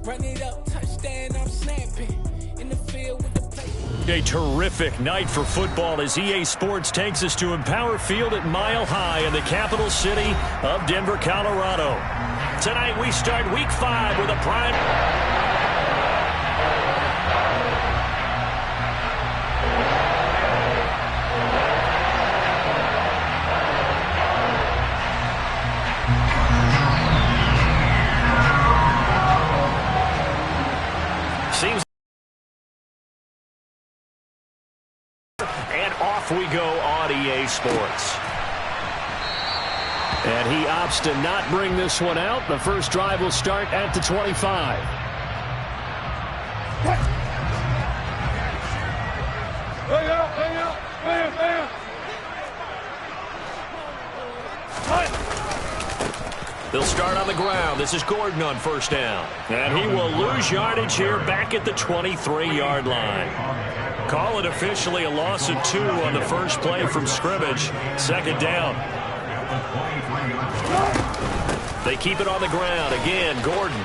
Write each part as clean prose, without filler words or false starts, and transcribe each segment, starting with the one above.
Run it up, touchdown, I'm snapping. In the field with the play. A terrific night for football as EA Sports takes us to Empower Field at Mile High in the capital city of Denver, Colorado. Tonight we start Week 5 with a prime... And off we go on EA Sports. And he opts to not bring this one out. The first drive will start at the 25. They'll start on the ground. This is Gordon on first down. And he will lose yardage here back at the 23-yard line. Call it officially a loss of 2 on the first play from scrimmage. Second down. They keep it on the ground. Again, Gordon.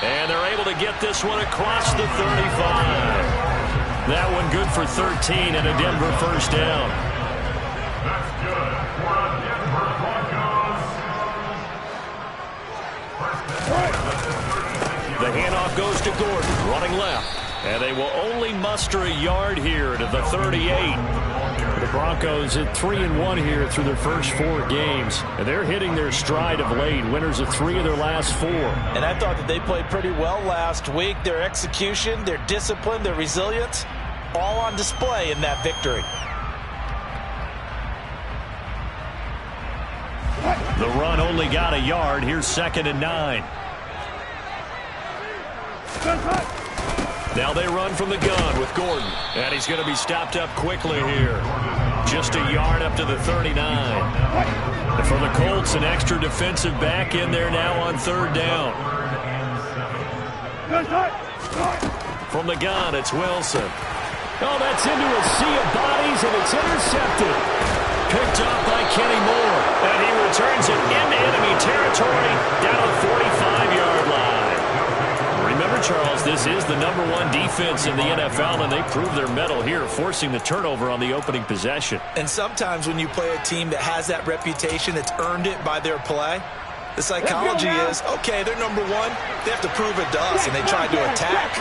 And they're able to get this one across the 35. That one good for 13 and a Denver first down. That's good for a Denver Broncos. The handoff goes to Gordon, running left. And they will only muster a yard here to the 38. The Broncos at 3-1 here through their first 4 games. And they're hitting their stride of late, winners of 3 of their last 4. And I thought that they played pretty well last week. Their execution, their discipline, their resilience, all on display in that victory. The run only got a yard. Here's 2nd and 9. Now they run from the gun with Gordon. And he's going to be stopped up quickly here. Just a yard up to the 39. And for the Colts, an extra defensive back in there now on 3rd down. From the gun, it's Wilson. Oh, that's into a sea of bodies, and it's intercepted. Picked up by Kenny Moore. And he returns it into enemy territory down the 45-yard line. Remember, Charles, this is the #1 defense in the NFL, and they prove their mettle here, forcing the turnover on the opening possession. And sometimes when you play a team that has that reputation, that's earned it by their play, the psychology is, okay, they're #1. They have to prove it to us, and they tried to attack.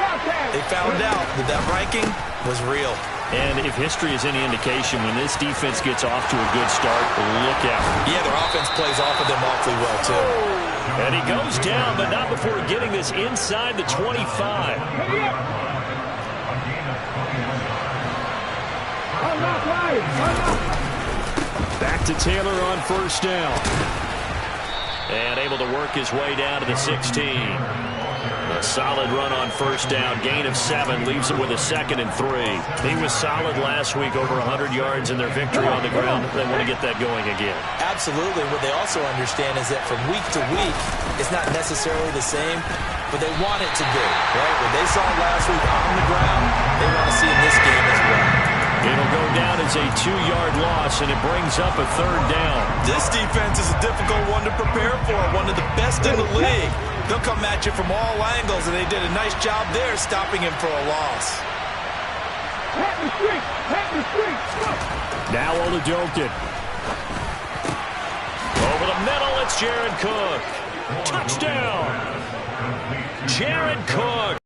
They found out that that ranking was real. And if history is any indication, when this defense gets off to a good start, look out. Yeah, their offense plays off of them awfully well, too. And he goes down, but not before getting this inside the 25. Back to Taylor on first down. And able to work his way down to the 16. A solid run on first down. Gain of 7. Leaves it with a 2nd and 3. He was solid last week, over 100 yards in their victory on the ground. They want to get that going again. Absolutely. What they also understand is that from week to week, it's not necessarily the same, but they want it to be. Right? What they saw last week on the ground, they want to see in this game as well. It'll go down as a 2-yard loss, and it brings up a 3rd down. This defense is a difficult one to prepare for, one of the best in the league. They'll come at you from all angles, and they did a nice job there stopping him for a loss. Now Oladokun. Over the middle, it's Jared Cook. Touchdown! Jared Cook.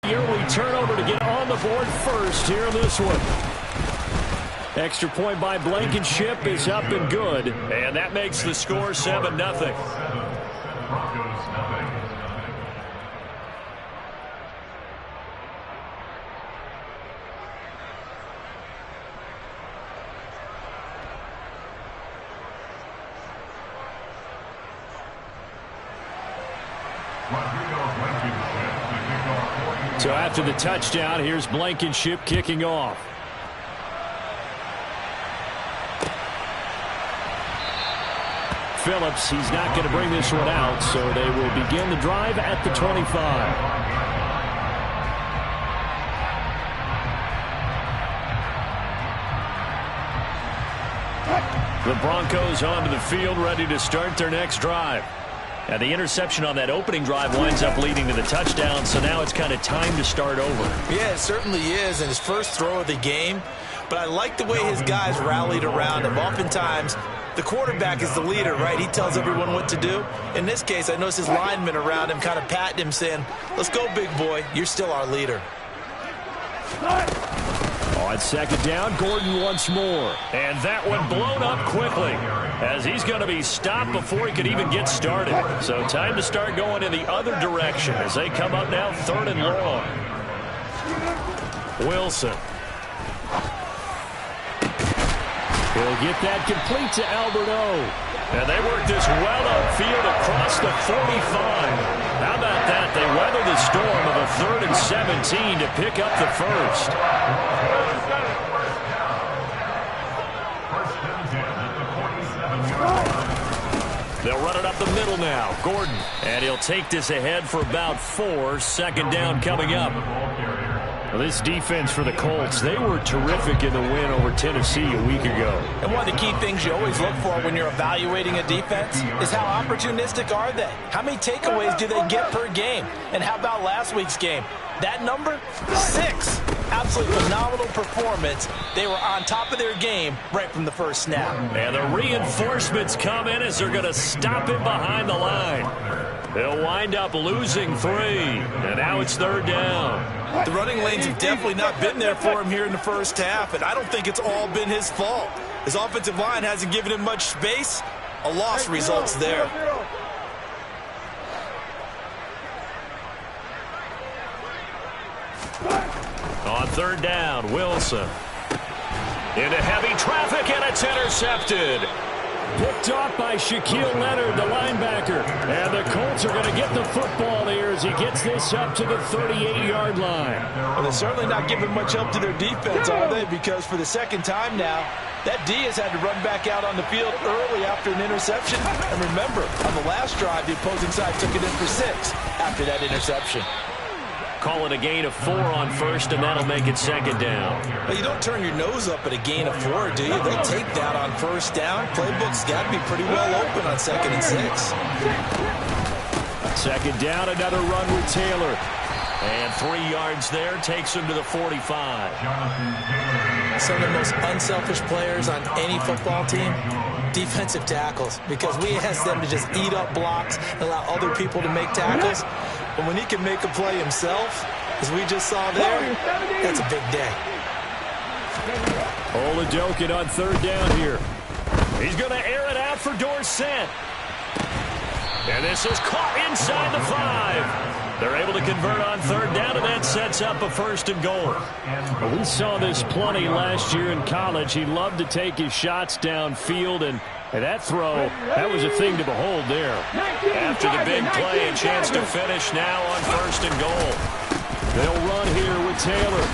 Yearly turnover to get on the board first here in this one. Extra point by Blankenship is up and good. And that makes the score 7-0. So after the touchdown, here's Blankenship kicking off. Phillips, he's not going to bring this one out, so they will begin the drive at the 25. The Broncos onto the field, ready to start their next drive. And the interception on that opening drive winds up leading to the touchdown, so now it's kind of time to start over. Yeah, it certainly is, and his first throw of the game. But I like the way his guys rallied around him. Oftentimes, the quarterback is the leader, right? He tells everyone what to do. In this case, I noticed his linemen around him kind of patting him, saying, let's go, big boy. You're still our leader. On second down, Gordon once more. And that one blown up quickly as he's going to be stopped before he could even get started. So time to start going in the other direction as they come up now 3rd and long. Wilson. He'll get that complete to Alberto. And they work this well upfield across the 45. How about that? They weather the storm of a 3rd and 17 to pick up the first. They'll run it up the middle now. Gordon. And he'll take this ahead for about 4. 2nd down coming up. Well, this defense for the Colts, they were terrific in the win over Tennessee a week ago. And one of the key things you always look for when you're evaluating a defense is how opportunistic are they? How many takeaways do they get per game? And how about last week's game? That number? 6. Absolutely phenomenal performance. They were on top of their game right from the first snap. And the reinforcements come in as they're going to stop him behind the line. They'll wind up losing 3. And now it's 3rd down. The running lanes have definitely not been there for him here in the first half, and I don't think it's all been his fault. His offensive line hasn't given him much space. A loss results there. On 3rd down, Wilson. Into heavy traffic, and it's intercepted. Picked off by Shaquille Leonard, the linebacker. And the Colts are going to get the football here as he gets this up to the 38-yard line. Well, they're certainly not giving much help to their defense, are they? Because for the second time now, that D has had to run back out on the field early after an interception. And remember, on the last drive, the opposing side took it in for 6 after that interception. Call it a gain of 4 on 1st, and that'll make it 2nd down. Well, you don't turn your nose up at a gain of 4, do you? They take that on 1st down. Playbook's got to be pretty well open on 2nd and 6. 2nd down, another run with Taylor. And 3 yards there, takes him to the 45. Some of the most unselfish players on any football team, defensive tackles, because we ask them to just eat up blocks and allow other people to make tackles. But when he can make a play himself, as we just saw there, that's a big day. Oladokin on 3rd down here. He's going to air it out for Dorsett. And this is caught inside the 5. They're able to convert on 3rd down, and that sets up a 1st and goal. Well, we saw this plenty last year in college. He loved to take his shots downfield, and that throw, that was a thing to behold there. After the big play, a chance to finish now on 1st and goal. They'll run here with Taylor.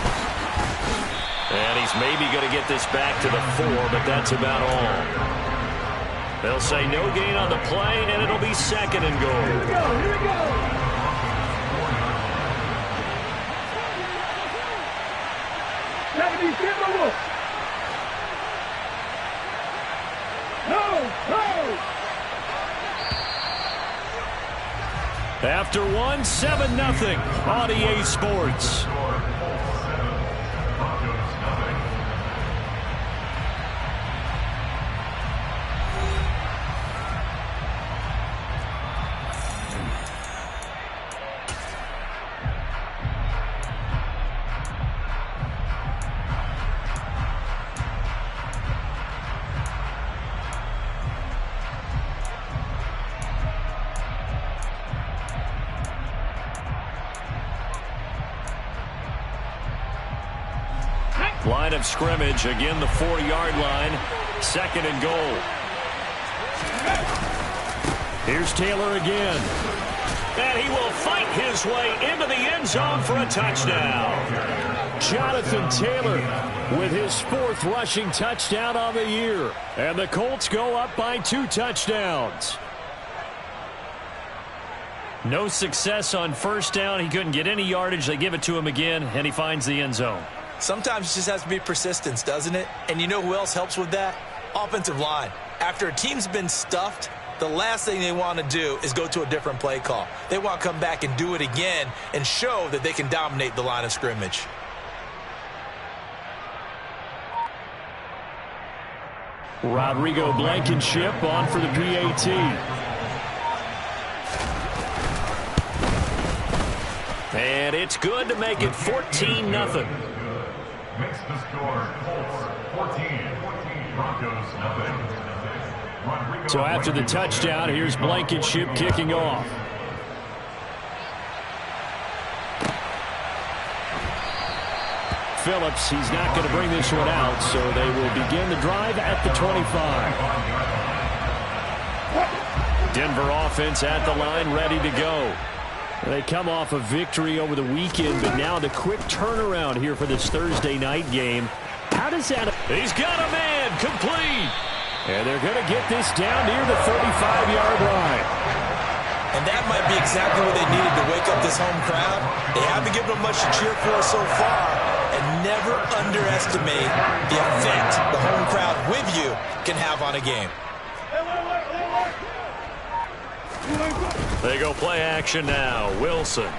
And he's maybe going to get this back to the 4, but that's about all. They'll say no gain on the play, and it'll be 2nd and goal. Here we go. After 1, 7-0 on EA Sports. Line of scrimmage, again the 4-yard line, 2nd and goal. Here's Taylor again. And he will fight his way into the end zone for a touchdown. Jonathan Taylor with his 4th rushing touchdown on the year. And the Colts go up by 2 touchdowns. No success on 1st down. He couldn't get any yardage. They give it to him again, and he finds the end zone. Sometimes it just has to be persistence, doesn't it? And you know who else helps with that? Offensive line. After a team's been stuffed, the last thing they want to do is go to a different play call. They want to come back and do it again and show that they can dominate the line of scrimmage. Rodrigo Blankenship on for the PAT. And it's good to make it 14-0. Makes the score Colts 14, Broncos nothing. So after the touchdown, here's Blankenship kicking off. Phillips, he's not going to bring this one out, so they will begin the drive at the 25. Denver offense at the line, ready to go. They come off a victory over the weekend, but now the quick turnaround here for this Thursday night game. How does that... He's got a man, complete. And they're going to get this down near the 35-yard line. And that might be exactly what they needed to wake up this home crowd. They haven't given them much to cheer for so far. And never underestimate the effect the home crowd with you can have on a game. They go play action now. Wilson.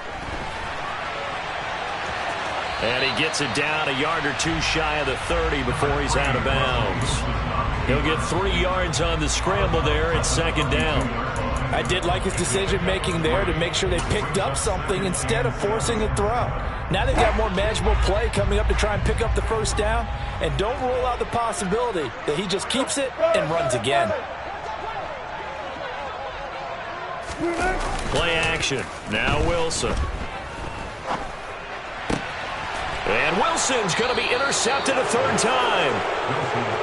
And he gets it down a yard or two shy of the 30 before he's out of bounds. He'll get 3 yards on the scramble there. It's second down. I did like his decision-making there to make sure they picked up something instead of forcing a throw. Now they've got more manageable play coming up to try and pick up the first down. And don't rule out the possibility that he just keeps it and runs again. Play action. Now Wilson. And Wilson's going to be intercepted a third time.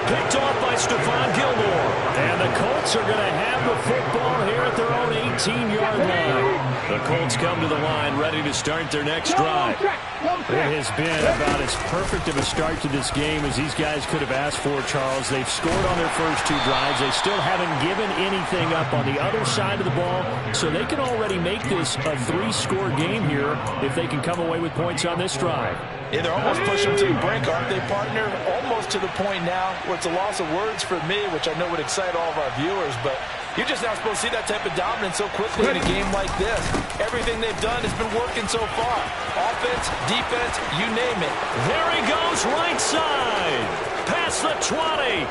Picked off by Stephon Gilmore. And the Colts are going to have the football here at their own 18-yard line. The Colts come to the line ready to start their next drive. It has been about as perfect of a start to this game as these guys could have asked for, Charles. They've scored on their first 2 drives. They still haven't given anything up on the other side of the ball, so they can already make this a 3-score game here if they can come away with points on this drive. Yeah, they're almost pushing to the brink, aren't they, partner? Almost to the point now where it's a loss of words for me, which I know would excite all of our viewers, but you're just not supposed to see that type of dominance so quickly in a game like this. Everything they've done has been working so far. Offense, defense, you name it. There he goes, right side. Past the 20.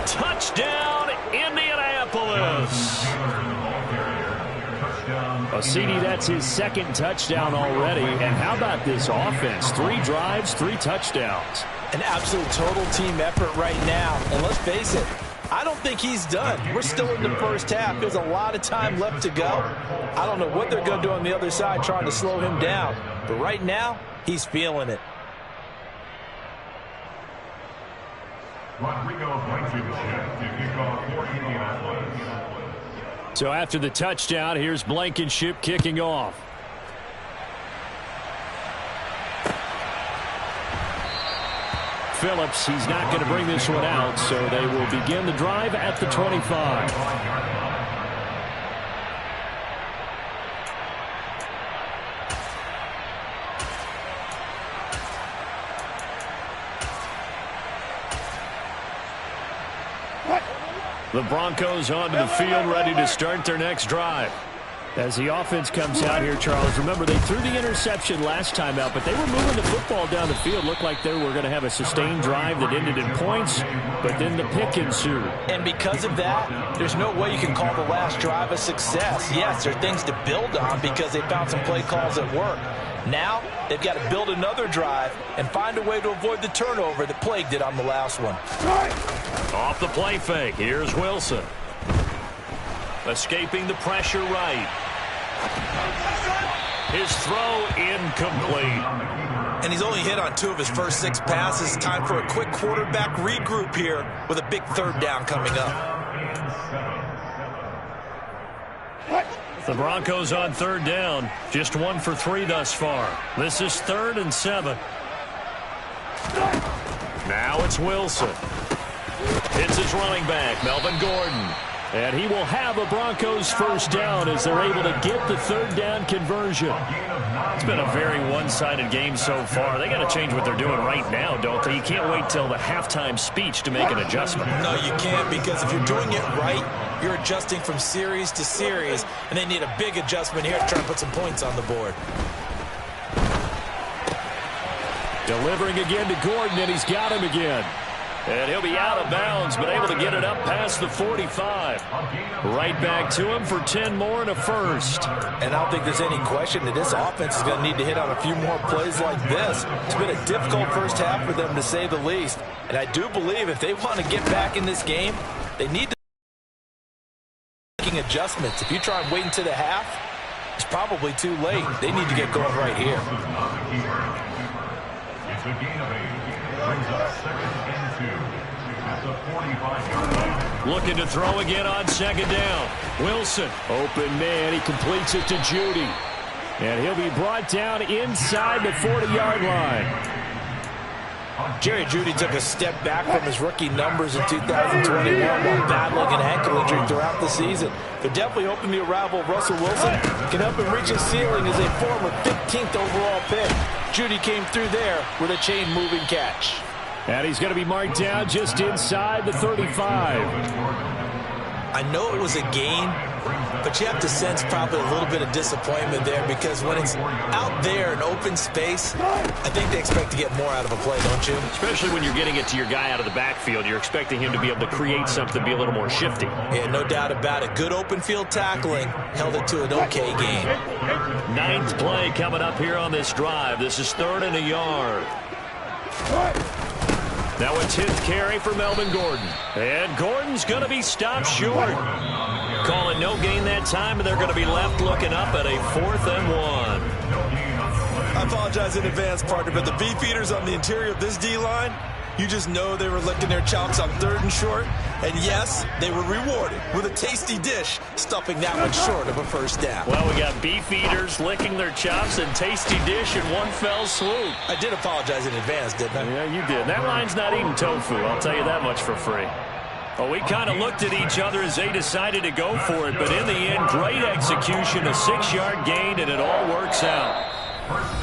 Touchdown, Indianapolis. CD, that's his second touchdown already. And how about this offense? 3 drives, 3 touchdowns. An absolute total team effort right now. And let's face it, I don't think he's done. We're still in the first half. There's a lot of time left to go. I don't know what they're going to do on the other side trying to slow him down. But right now, he's feeling it. Rodrigo Blankenship to kick off for Indianapolis. So after the touchdown, here's Blankenship kicking off. Phillips, he's not going to bring this one out, so they will begin the drive at the 25. The Broncos onto the field, ready to start their next drive. As the offense comes out here, Charles, remember they threw the interception last time out, but they were moving the football down the field. Looked like they were going to have a sustained drive that ended in points, but then the pick ensued. And because of that, there's no way you can call the last drive a success. Yes, there are things to build on because they found some play calls that work. Now, they've got to build another drive and find a way to avoid the turnover that plagued it on the last one. Off the play fake, here's Wilson. Escaping the pressure right. His throw incomplete. And he's only hit on 2 of his first 6 passes. Time for a quick quarterback regroup here with a big third down coming up. The Broncos on third down. Just 1 for 3 thus far. This is 3rd and 7. Now it's Wilson. Hits his running back, Melvin Gordon. And he will have a Broncos first down as they're able to get the third down conversion. It's been a very one-sided game so far. They got to change what they're doing right now, don't they? You can't wait till the halftime speech to make an adjustment. No, you can't, because if you're doing it right, you're adjusting from series to series, and they need a big adjustment here to try and put some points on the board. Delivering again to Gordon, and he's got him again. And he'll be out of bounds, but able to get it up past the 45. Right back to him for 10 more and a first. And I don't think there's any question that this offense is going to need to hit on a few more plays like this. It's been a difficult first half for them, to say the least. And I do believe if they want to get back in this game, they need to make adjustments. If you try and wait until the half, it's probably too late. They need to get going right here. It's a gain of 8. Brings up 2nd and 2 at the 45-yard line. Looking to throw again on second down. Wilson, open man. He completes it to Judy. And he'll be brought down inside the 40-yard line. Jerry Jeudy took a step back from his rookie numbers in 2021 while battling an ankle injury throughout the season. They're definitely hoping the arrival of Russell Wilson can help him reach his ceiling as a former 15th overall pick. Jeudy came through there with a chain-moving catch. And he's going to be marked down just inside the 35. I know it was a gain, but you have to sense probably a little bit of disappointment there, because when it's out there in open space, I think they expect to get more out of a play, don't you? Especially when you're getting it to your guy out of the backfield. You're expecting him to be able to create something, be a little more shifty. Yeah, no doubt about it. Good open field tackling held it to an okay gain. 9th play coming up here on this drive. This is 3rd and a yard. Now a 10th carry for Melvin Gordon. And Gordon's going to be stopped short. Calling no gain that time, and they're going to be left looking up at a 4th and 1. I apologize in advance, partner, but the beefeaters on the interior of this D-line, you just know they were licking their chops on 3rd and short. And yes, they were rewarded with a tasty dish, stuffing that one short of a first down. Well, we got beefeaters licking their chops and tasty dish in one fell swoop. I did apologize in advance, didn't I? Yeah, you did. That line's not eating tofu, I'll tell you that much for free. Well, we kind of looked at each other as they decided to go for it, but in the end, great execution, a 6-yard gain, and it all works out.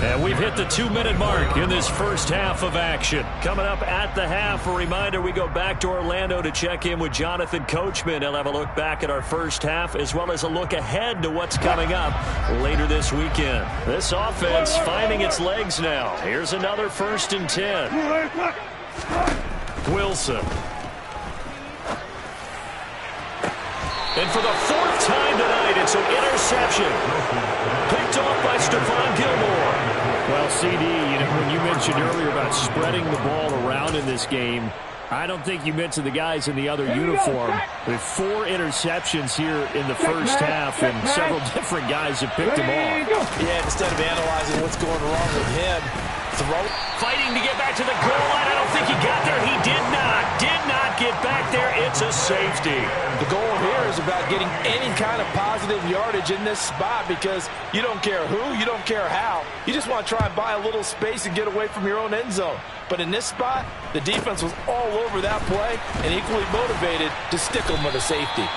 And we've hit the 2-minute mark in this first half of action. Coming up at the half, a reminder, we go back to Orlando to check in with Jonathan Coachman. He'll have a look back at our first half, as well as a look ahead to what's coming up later this weekend. This offense finding its legs now. Here's another 1st and 10. Wilson. And for the 4th time tonight, it's an interception. Picked off by Stephon Gilmore. Well, CD, when you mentioned earlier about spreading the ball around in this game, I don't think you mentioned the guys in the other uniform. With 4 interceptions here in the first half, and several different guys have picked him off. Yeah, instead of analyzing what's going wrong with him, fighting to get back to the goal line. I don't think he got there. He did not get back there. It's a safety. The goal here is about getting any kind of positive yardage in this spot, because you don't care who, you don't care how. You just want to try and buy a little space and get away from your own end zone. But in this spot, the defense was all over that play and equally motivated to stick them with a safety.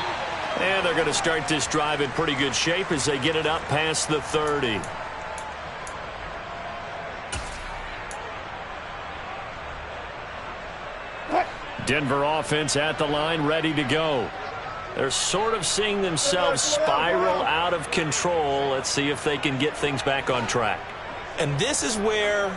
And they're going to start this drive in pretty good shape as they get it up past the 30. Denver offense at the line, ready to go. They're sort of seeing themselves spiral out of control. Let's see if they can get things back on track. And this is where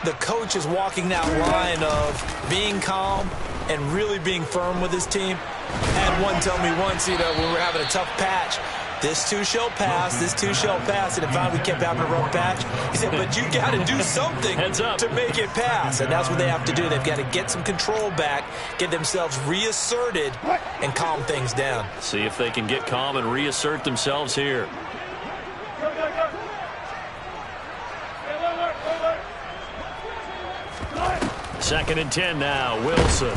the coach is walking that line of being calm and really being firm with his team. I had one tell me once, when we were having a tough patch, this too shall pass, this too shall pass. And if we kept having a rough patch, he said, but you got to do something to make it pass. And that's what they have to do. They've got to get some control back, get themselves reasserted, and calm things down. See if they can get calm and reassert themselves here. Second and 10 now, Wilson.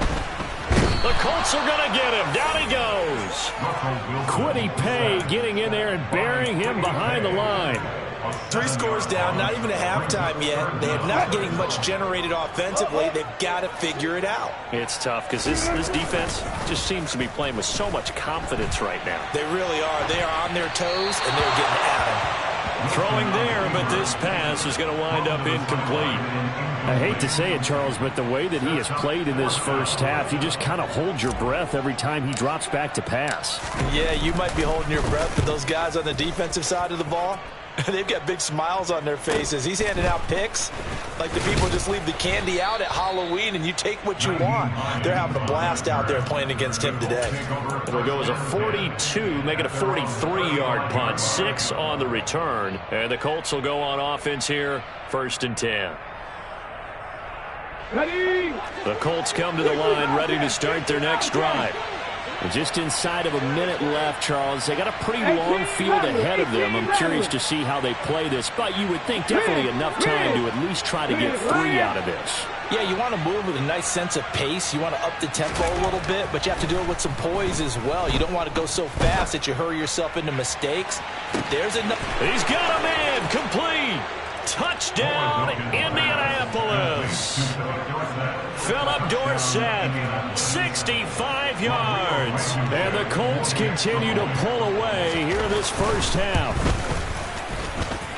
The Colts are going to get him. Down he goes. Quiddy Pay getting in there and burying him behind the line. 3 scores down, not even a halftime yet. They are not getting much generated offensively. They've got to figure it out. It's tough because this defense just seems to be playing with so much confidence right now. They really are. They are on their toes, and they're getting at them. Throwing there, but this pass is going to wind up incomplete. I hate to say it, Charles, but the way that he has played in this first half, you just kind of hold your breath every time he drops back to pass. Yeah, you might be holding your breath, but those guys on the defensive side of the ball, they've got big smiles on their faces. He's handing out picks like the people just leave the candy out at Halloween and you take what you want. They're having a blast out there playing against him today. It'll go as a 42, make it a 43-yard punt, 6 on the return. And the Colts will go on offense here, 1st and 10. Ready? The Colts come to the line, ready to start their next drive. And just inside of a minute left, Charles. They got a pretty long field ahead of them. I'm curious to see how they play this, but you would think definitely enough time to at least try to get 3 out of this. Yeah, you want to move with a nice sense of pace. You want to up the tempo a little bit, but you have to do it with some poise as well. You don't want to go so fast that you hurry yourself into mistakes. There's enough. He's got a man, complete. Touchdown, Indianapolis. Philip Dorsett, 65 yards. And the Colts continue to pull away here in this first half.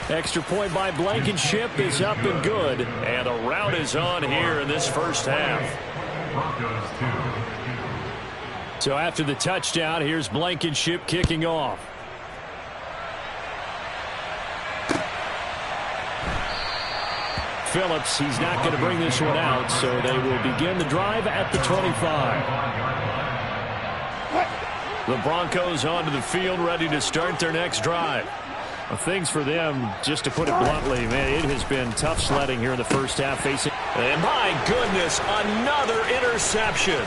Extra point by Blankenship is up and good. And the route is on here in this first half. So after the touchdown, here's Blankenship kicking off. Phillips, he's not going to bring this one out, so they will begin the drive at the 25. The Broncos onto the field, ready to start their next drive. Well, things for them, just to put it bluntly, man, it has been tough sledding here in the first half facing. And my goodness, another interception.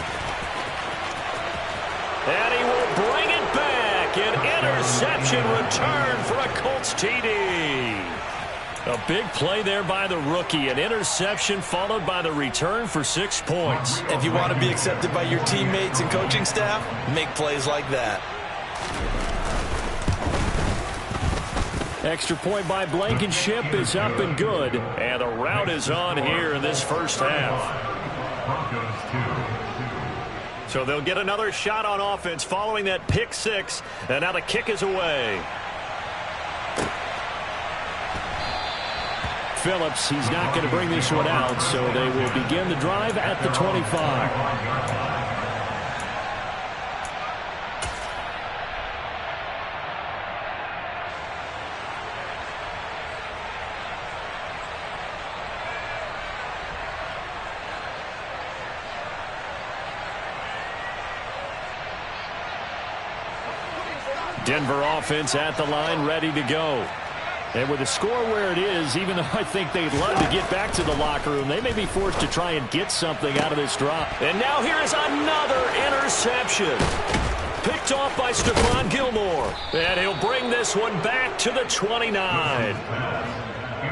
And he will bring it back. An interception return for a Colts TD. A big play there by the rookie. An interception followed by the return for 6 points. If you want to be accepted by your teammates and coaching staff, make plays like that. Extra point by Blankenship is up and good. And the route is on here in this first half. So they'll get another shot on offense following that pick 6. And now the kick is away. Phillips, he's not going to bring this one out, so they will begin the drive at the 25. Denver offense at the line, ready to go. And with the score where it is, even though I think they'd love to get back to the locker room, they may be forced to try and get something out of this drop. And now here is another interception. Picked off by Stephon Gilmore. And he'll bring this one back to the 29.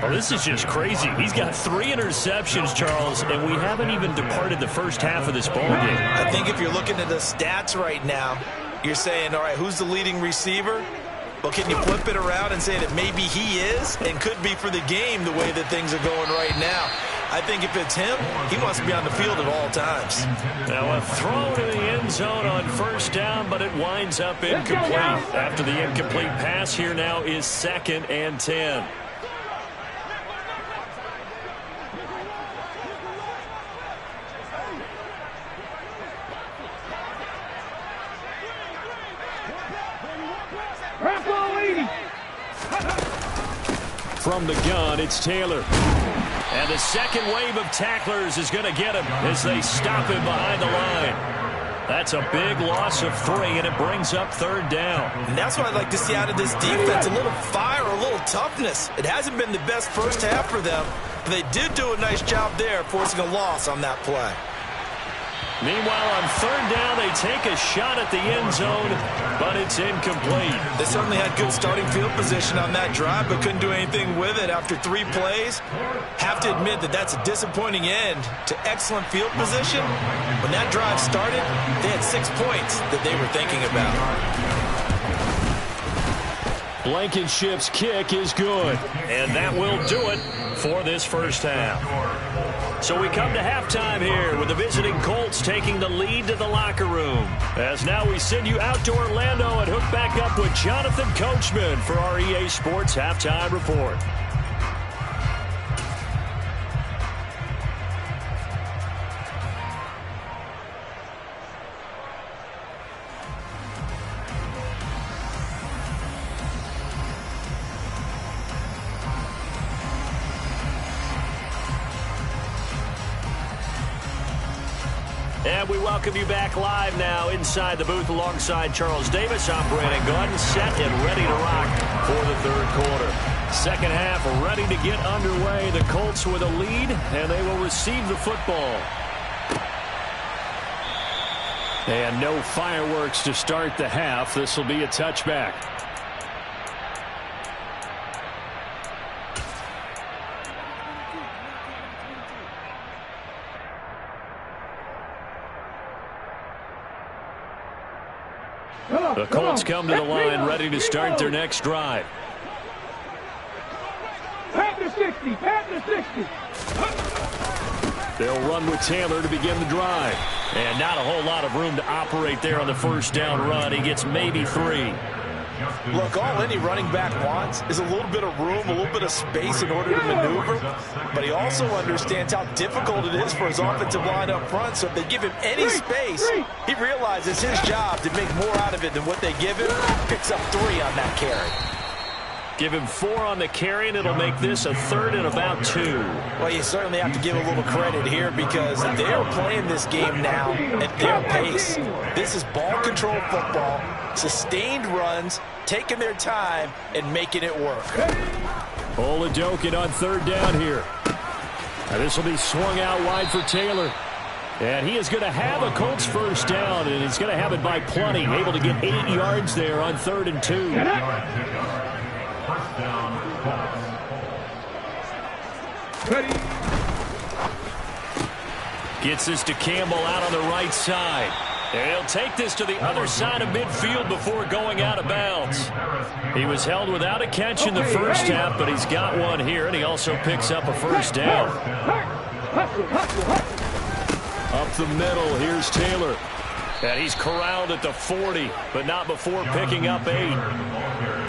Oh, this is just crazy. He's got 3 interceptions, Charles, and we haven't even departed the first half of this ballgame. I think if you're looking at the stats right now, you're saying, all right, who's the leading receiver? Well, can you flip it around and say that maybe he is and could be for the game the way that things are going right now? I think if it's him, he wants to be on the field at all times. Now a throw to the end zone on first down, but it winds up incomplete. After the incomplete pass, here now is 2nd and 10. From the gun, it's Taylor. And the second wave of tacklers is going to get him as they stop him behind the line. That's a big loss of 3, and it brings up 3rd down. And that's what I'd like to see out of this defense, a little fire, a little toughness. It hasn't been the best first half for them, but they did do a nice job there forcing a loss on that play. Meanwhile, on 3rd down, they take a shot at the end zone, but it's incomplete. They certainly had good starting field position on that drive, but couldn't do anything with it after 3 plays. Have to admit that that's a disappointing end to excellent field position. When that drive started, they had 6 points that they were thinking about. Blankenship's kick is good. And that will do it for this first half. So we come to halftime here with the visiting Colts taking the lead to the locker room. As now we send you out to Orlando and hook back up with Jonathan Coachman for our EA Sports Halftime Report. And we welcome you back live now inside the booth alongside Charles Davis. I'm Brandon Gordon, set and ready to rock for the third quarter. Second half ready to get underway. The Colts with a lead, and they will receive the football. And no fireworks to start the half. This will be a touchback. The Colts come to the line ready to start their next drive. Panther 60, Panther 60. They'll run with Taylor to begin the drive. And not a whole lot of room to operate there on the first down run. He gets maybe 3. Look, all any running back wants is a little bit of room, a little bit of space in order to maneuver. But he also understands how difficult it is for his offensive line up front. So if they give him any space, he realizes his job to make more out of it than what they give him. Picks up 3 on that carry. Give him 4 on the carry, and it'll make this a third and about 2. Well, you certainly have to give a little credit here because they're playing this game now at their pace. This is ball control football, sustained runs, taking their time, and making it work. Oladokin on third down here. This will be swung out wide for Taylor. And he is going to have a Colts first down, and he's going to have it by plenty. Able to get 8 yards there on 3rd and 2. First down, Colts. Gets this to Campbell out on the right side. And he'll take this to the other side of midfield before going out of bounds. He was held without a catch in the first half, but he's got one here, and he also picks up a first down. Up the middle, here's Taylor. And he's corralled at the 40, but not before picking up 8.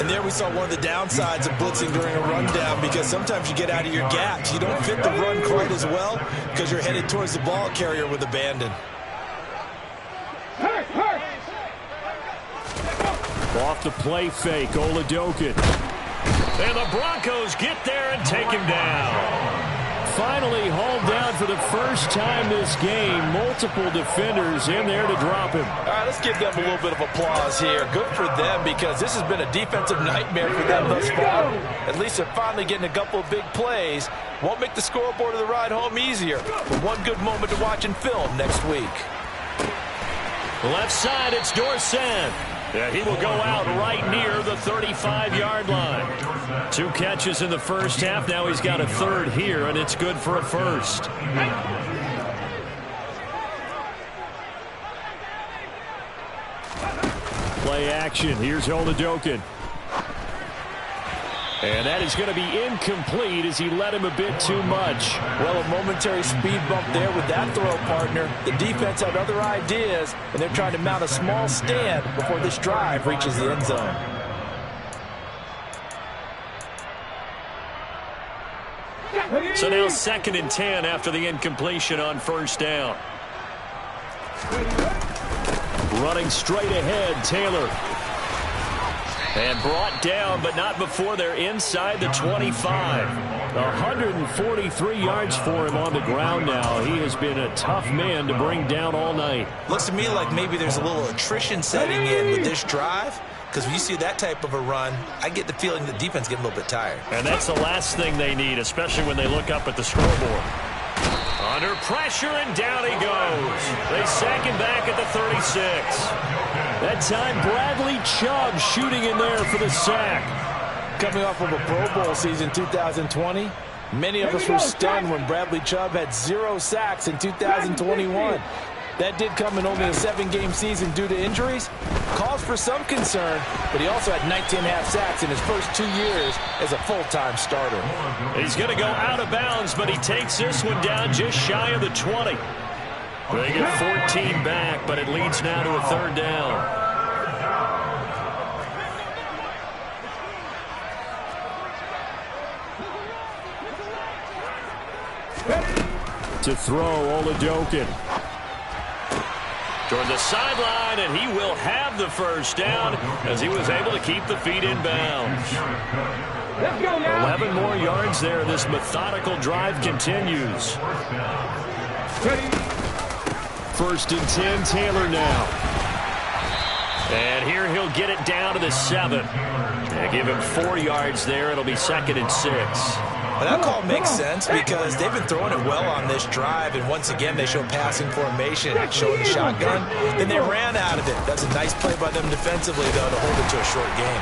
And there we saw one of the downsides of blitzing during a rundown because sometimes you get out of your gaps. You don't fit the run quite as well because you're headed towards the ball carrier with abandon. Off the play fake, Oladokin. And the Broncos get there and take him down. Finally hauled down for the first time this game. Multiple defenders in there to drop him. All right, let's give them a little bit of applause here. Good for them because this has been a defensive nightmare for them thus far. At least they're finally getting a couple of big plays. Won't make the scoreboard of the ride home easier, but one good moment to watch in film next week. Left side, it's Dorsett. Yeah, he will go out right near the 35-yard line. 2 catches in the first half. Now he's got a 3rd here, and it's good for a first. Play action. Here's Oladokin. And that is going to be incomplete as he led him a bit too much. Well, a momentary speed bump there with that throw, partner. The defense had other ideas, and they're trying to mount a small stand before this drive reaches the end zone. So now 2nd and 10 after the incompletion on first down. Running straight ahead, Taylor. And brought down, but not before they're inside the 25. 143 yards for him on the ground now. He has been a tough man to bring down all night. Looks to me like maybe there's a little attrition setting in with this drive. Because when you see that type of a run, I get the feeling the defense getting a little bit tired. And that's the last thing they need, especially when they look up at the scoreboard. Under pressure, and down he goes. They sack him back at the 36. That time, Bradley Chubb shooting in there for the sack. Coming off of a Pro Bowl season 2020, many of us were stunned when Bradley Chubb had 0 sacks in 2021. that did come in only a 7-game season due to injuries. Cause for some concern, but he also had 19.5 sacks in his first 2 years as a full-time starter. He's going to go out of bounds, but he takes this one down just shy of the 20. They get 14 back, but it leads now to a 3rd down. To throw, Oladokin. Toward the sideline, and he will have the 1st down as he was able to keep the feet in bounds. 11 more yards there. This methodical drive continues. 1st and 10, Taylor now. And here he'll get it down to the 7. They give him 4 yards there. It'll be 2nd and 6. Well, that call makes sense because they've been throwing it well on this drive, and once again they show passing formation, showing the shotgun. Then they ran out of it. That's a nice play by them defensively, though, to hold it to a short game.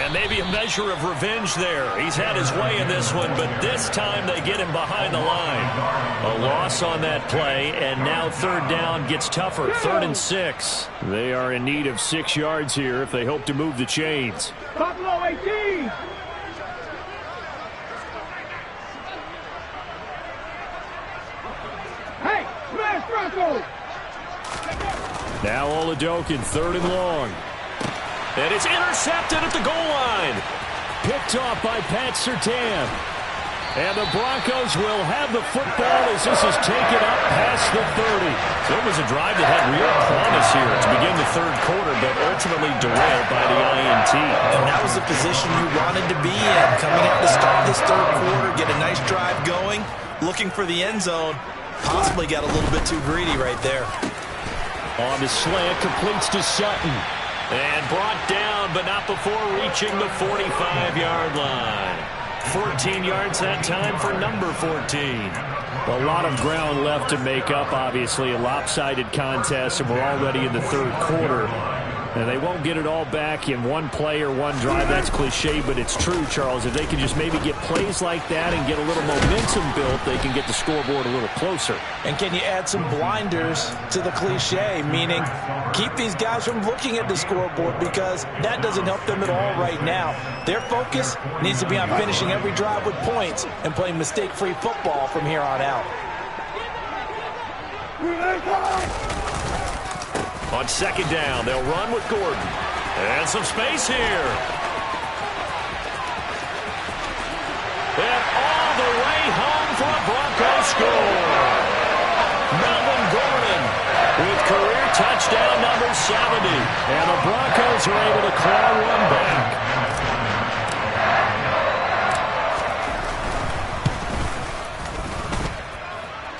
And maybe a measure of revenge there. He's had his way in this one, but this time they get him behind the line. A loss on that play, and now 3rd down gets tougher. 3rd and 6. They are in need of 6 yards here if they hope to move the chains. Buffalo 18. Hey, smash Bronco. Now Oladokin, 3rd and long. And it's intercepted at the goal line. Picked off by Pat Surtain. And the Broncos will have the football as this is taken up past the 30. So it was a drive that had real promise here to begin the 3rd quarter, but ultimately derailed by the INT. And that was the position you wanted to be in. Coming out to start this 3rd quarter, get a nice drive going, looking for the end zone. Possibly got a little bit too greedy right there. On the slant, completes to Sutton. And brought down, but not before reaching the 45-yard line. 14 yards that time for number 14. A lot of ground left to make up, obviously. A lopsided contest, and we're already in the 3rd quarter. And they won't get it all back in one play or one drive. That's cliche, but it's true, Charles. If they can just maybe get plays like that and get a little momentum built, they can get the scoreboard a little closer. And can you add some blinders to the cliche, meaning keep these guys from looking at the scoreboard because that doesn't help them at all right now. Their focus needs to be on finishing every drive with points and playing mistake-free football from here on out. On 2nd down, they'll run with Gordon. And some space here. And all the way home for a Bronco score. Melvin Gordon with career touchdown number 70. And the Broncos are able to claw one back.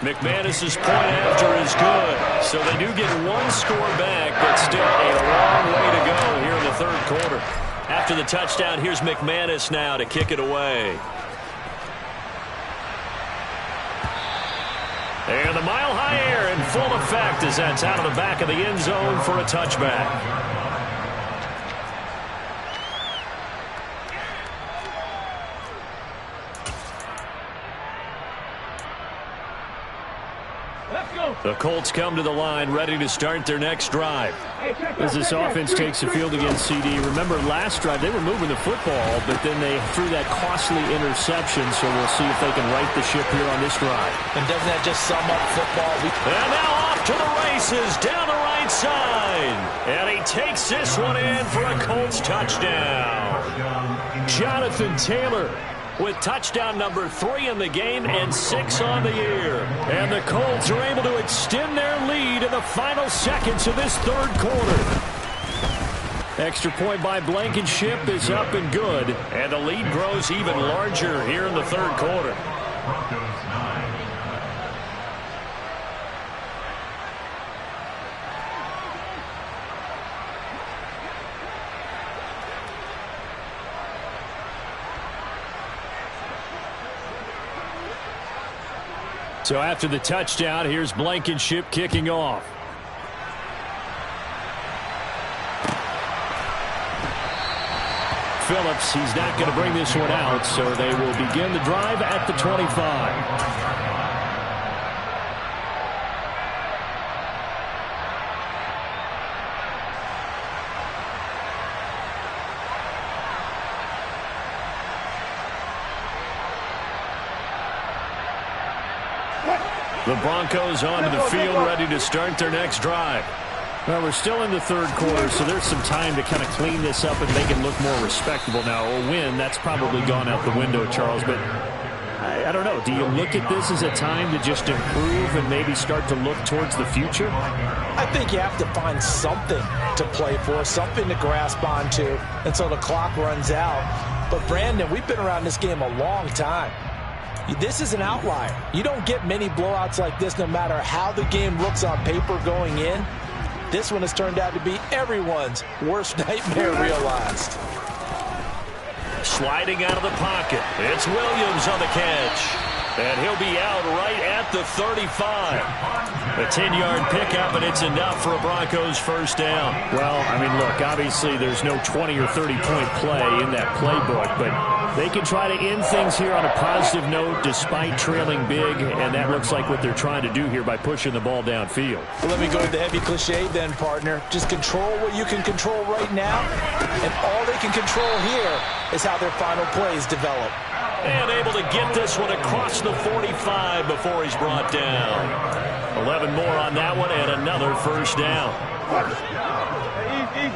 McManus's point after is good, so they do get 1 score back, but still a long way to go here in the 3rd quarter. After the touchdown, here's McManus now to kick it away. And the mile-high air in full effect as that's out of the back of the end zone for a touchback. The Colts come to the line ready to start their next drive. As this offense takes the field against CD, remember last drive they were moving the football, but then they threw that costly interception, so we'll see if they can right the ship here on this drive. And doesn't that just sum up football? And now off to the races down the right side. And he takes this one in for a Colts touchdown. Jonathan Taylor with touchdown number 3 in the game and 6 on the year. And the Colts are able to extend their lead in the final seconds of this 3rd quarter. Extra point by Blankenship is up and good. And the lead grows even larger here in the 3rd quarter. So after the touchdown, here's Blankenship kicking off. Phillips, he's not going to bring this one out, so they will begin the drive at the 25. The Broncos onto the field, ready to start their next drive. Well, we're still in the third quarter, so there's some time to kind of clean this up and make it look more respectable. Now, a win, that's probably gone out the window, Charles, but I don't know. Do you look at this as a time to just improve and maybe start to look towards the future? I think you have to find something to play for, something to grasp onto until the clock runs out. But, Brandon, we've been around this game a long time. This is an outlier. You don't get many blowouts like this no matter how the game looks on paper going in. This one has turned out to be everyone's worst nightmare realized. Sliding out of the pocket. It's Williams on the catch. And he'll be out right at the 35. A 10-yard pickup, and it's enough for a Broncos first down. Well, I mean, look, obviously there's no 20 or 30-point play in that playbook, but they can try to end things here on a positive note despite trailing big, and that looks like what they're trying to do here by pushing the ball downfield. Well, let me go with the heavy cliche then, partner. Just control what you can control right now, and all they can control here is how their final plays develop. And able to get this one across the 45 before he's brought down. 11 more on that one and another first down. Easy.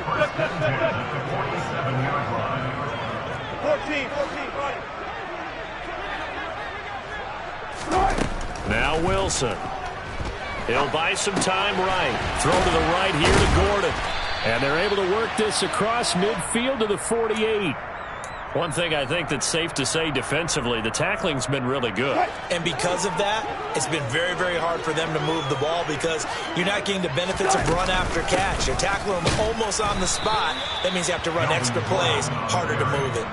14. Now Wilson. He'll buy some time right. Throw to the right here to Gordon. And they're able to work this across midfield to the 48. One thing I think that's safe to say defensively, the tackling's been really good. And because of that, it's been very, very hard for them to move the ball because you're not getting the benefits of run after catch. You're tackling them almost on the spot. That means you have to run extra plays, harder to move it.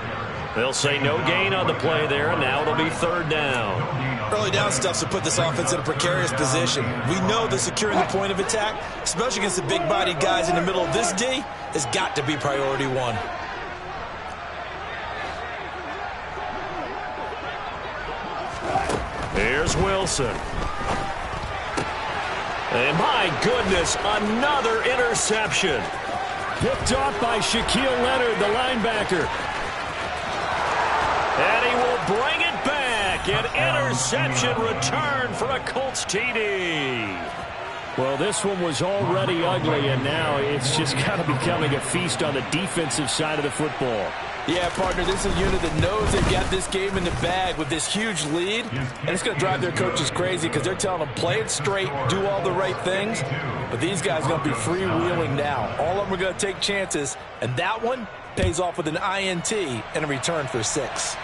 They'll say no gain on the play there, and now it'll be third down. Early down stuff's to put this offense in a precarious position. We know that securing the point of attack, especially against the big-bodied guys in the middle of this D, has got to be priority one. Here's Wilson. And my goodness, another interception. Picked off by Shaquille Leonard, the linebacker. And he will bring it back. An interception return for a Colts TD. Well, this one was already ugly, and now it's just kind of becoming a feast on the defensive side of the football. Yeah, partner, this is a unit that knows they've got this game in the bag with this huge lead, and it's going to drive their coaches crazy because they're telling them, play it straight, do all the right things, but these guys are going to be freewheeling now. All of them are going to take chances, and that one pays off with an INT and a return for 6.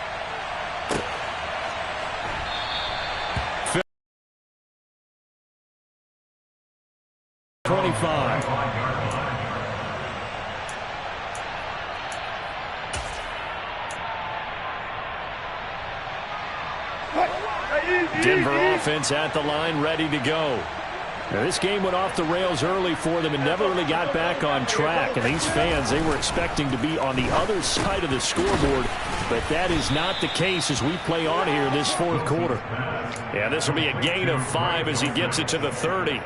Denver offense at the line, ready to go. Now, this game went off the rails early for them and never really got back on track. And these fans, they were expecting to be on the other side of the scoreboard, but that is not the case as we play on here in this fourth quarter. Yeah, this will be a gain of 5 as he gets it to the 30.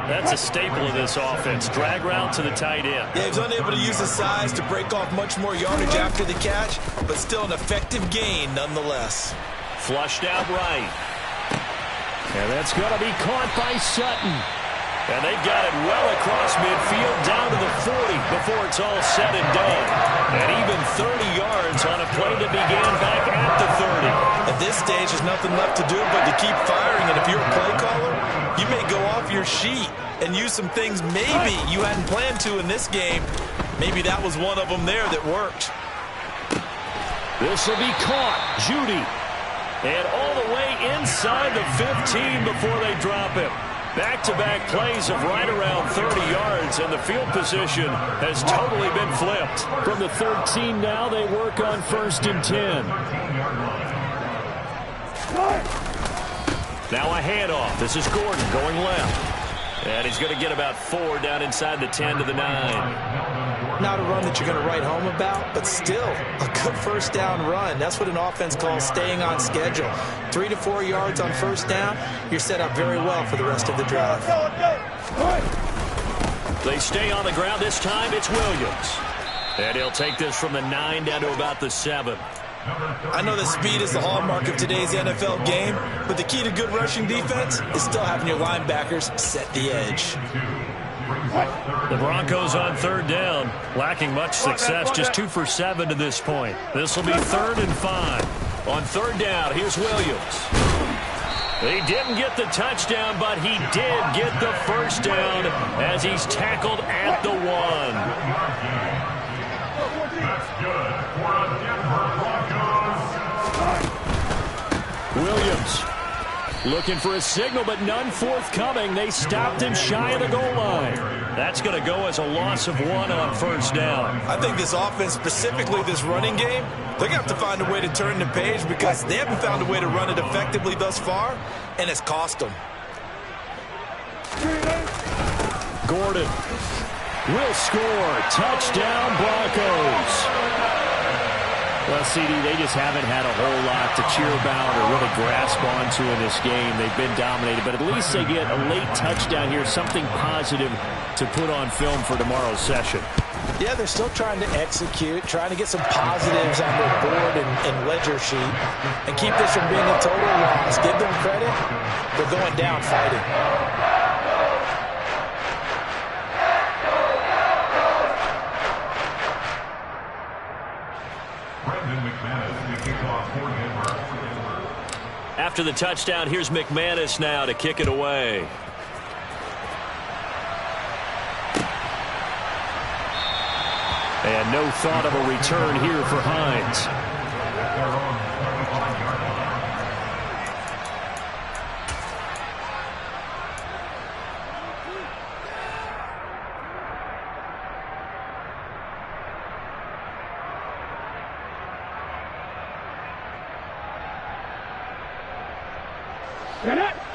That's a staple of this offense. Drag route to the tight end. Yeah, he's unable to use his size to break off much more yardage after the catch, but still an effective gain nonetheless. Flushed out right. And that's going to be caught by Sutton. And they've got it well across midfield down to the 40 before it's all said and done. And even 30 yards on a play that began back at the 30. At this stage, there's nothing left to do but to keep firing. And if you're a play caller, you may go off your sheet and use some things maybe you hadn't planned to in this game. Maybe that was one of them there that worked. This will be caught. Judy. And all the way inside the 15 before they drop him. Back-to-back plays of right around 30 yards, and the field position has totally been flipped. From the 13 now, they work on 1st and 10. Now a handoff. This is Gordon going left. And he's going to get about 4 down inside the 10 to the 9. Not a run that you're going to write home about, but still a good first down run. That's what an offense calls staying on schedule. 3 to 4 yards on first down, you're set up very well for the rest of the drive. They stay on the ground this time. It's Williams. And he'll take this from the 9 down to about the 7. I know that speed is the hallmark of today's NFL game, but the key to good rushing defense is still having your linebackers set the edge. The Broncos on third down, lacking much success, just 2 for 7 to this point. This will be 3rd and 5. On third down, here's Williams. He didn't get the touchdown, but he did get the first down as he's tackled at the 1. That's good for the Denver Broncos. Williams looking for a signal, but none forthcoming. They stopped him shy of the goal line. That's going to go as a loss of 1 on first down. I think this offense, specifically this running game, they're going to have to find a way to turn the page because they haven't found a way to run it effectively thus far, and it's cost them. Gordon will score. Touchdown, Broncos. Well, CD, they just haven't had a whole lot to cheer about or really grasp onto in this game. They've been dominated, but at least they get a late touchdown here, something positive to put on film for tomorrow's session. Yeah, they're still trying to execute, trying to get some positives on their board and ledger sheet and keep this from being a total loss. Give them credit. They're going down fighting. After the touchdown, here's McManus now to kick it away. And no thought of a return here for Hines.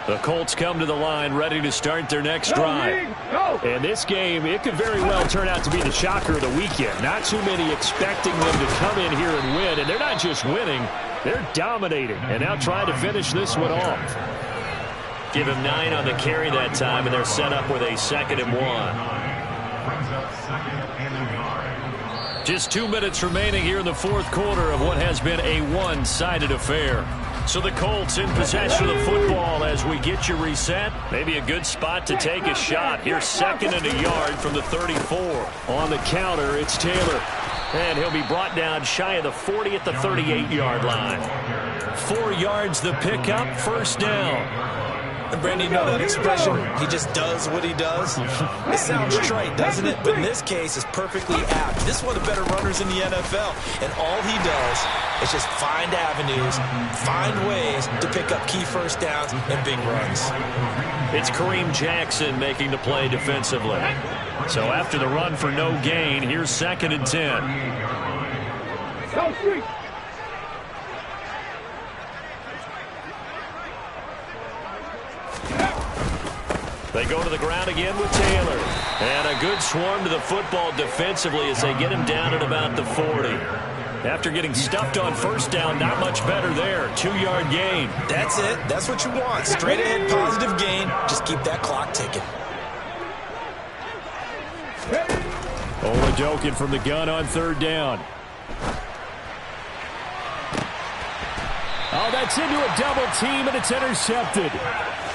The Colts come to the line ready to start their next drive. And this game, it could very well turn out to be the shocker of the weekend. Not too many expecting them to come in here and win. And they're not just winning, they're dominating. And now trying to finish this one off. Give him 9 on the carry that time, and they're set up with a 2nd and 1. Just 2 minutes remaining here in the 4th quarter of what has been a one-sided affair. So the Colts in possession of the football as we get you reset. Maybe a good spot to take a shot. Here's 2nd and a yard from the 34. On the counter, it's Taylor. And he'll be brought down shy of the 40 at the 38-yard line. 4 yards the pickup, first down. And Brandon, you know that expression, he just does what he does? It sounds trite, doesn't it? But in this case, it's perfectly apt. This is one of the better runners in the NFL. And all he does is just find avenues, find ways to pick up key first downs and big runs. It's Kareem Jackson making the play defensively. So after the run for no gain, here's 2nd and 10. They go to the ground again with Taylor. And a good swarm to the football defensively as they get him down at about the 40. After getting stuffed on first down, not much better there. 2-yard gain. That's it. That's what you want. Straight ahead positive gain. Just keep that clock ticking. Oladokin from the gun on 3rd down. Oh, that's into a double team, and it's intercepted.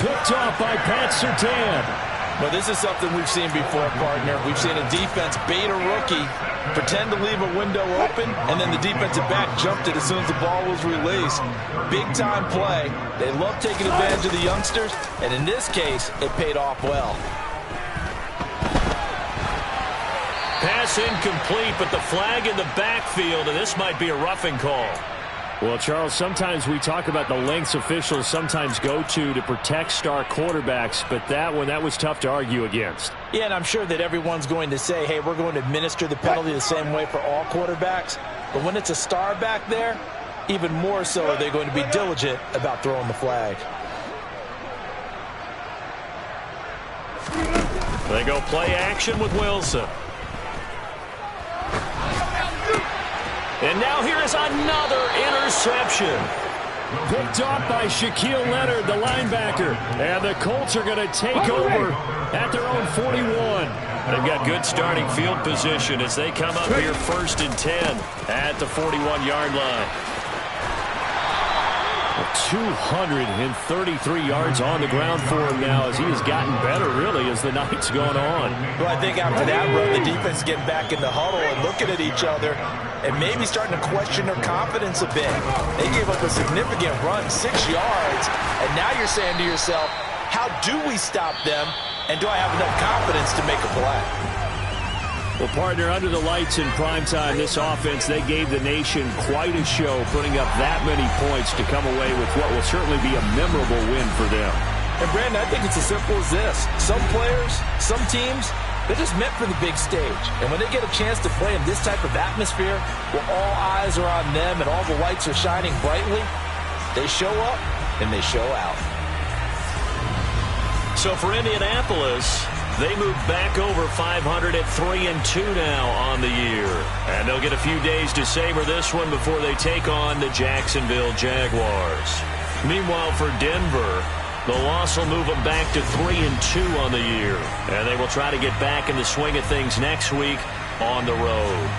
Picked off by Pat Surtain. Well, this is something we've seen before, partner. We've seen a defense bait a rookie, pretend to leave a window open, and then the defensive back jumped it as soon as the ball was released. Big-time play. They love taking advantage of the youngsters, and in this case, it paid off well. Pass incomplete, but the flag in the backfield, and this might be a roughing call. Well, Charles, sometimes we talk about the lengths officials sometimes go to protect star quarterbacks, but that was tough to argue against. Yeah, and I'm sure that everyone's going to say, hey, we're going to administer the penalty the same way for all quarterbacks. But when it's a star back there, even more so are they going to be diligent about throwing the flag. They go play action with Wilson. And now here is another interception. Picked off by Shaquille Leonard, the linebacker. And the Colts are going to take over at their own 41. They've got good starting field position as they come up here 1st and 10 at the 41-yard line. 233 yards on the ground for him now as he has gotten better, really, as the night's gone on. Well, I think after that run, the defense is getting back in the huddle and looking at each other and maybe starting to question their confidence a bit. They gave up a significant run, 6 yards, and now you're saying to yourself, how do we stop them, and do I have enough confidence to make a play? Well, partner, under the lights in primetime, this offense, they gave the nation quite a show, putting up that many points to come away with what will certainly be a memorable win for them. And, Brandon, I think it's as simple as this. Some players, some teams, they're just meant for the big stage. And when they get a chance to play in this type of atmosphere, where all eyes are on them and all the lights are shining brightly, they show up and they show out. So for Indianapolis, they move back over 500 at 3-2 now on the year. And they'll get a few days to savor this one before they take on the Jacksonville Jaguars. Meanwhile, for Denver, the loss will move them back to 3-2 on the year. And they will try to get back in the swing of things next week on the road.